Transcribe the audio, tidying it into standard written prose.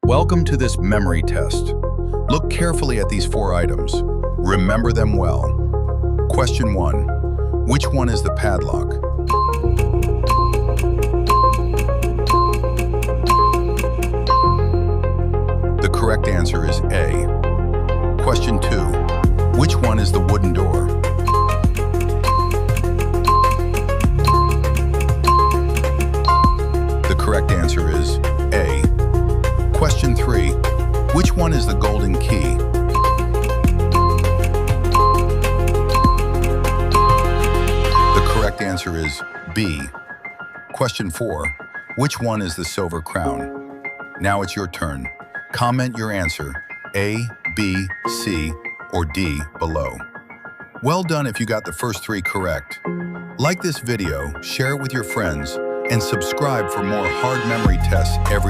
Welcome to this memory test. Look carefully at these 4 items. Remember them well. Question 1. Which one is the padlock? The correct answer is A. Question 2. Which one is the wooden door? The correct answer is A. Question 3. Which one is the golden key? The correct answer is B. Question 4. Which one is the silver crown? Now it's your turn. Comment your answer, A, B, C, or D below. Well done if you got the first 3 correct. Like this video, share it with your friends, and subscribe for more hard memory tests every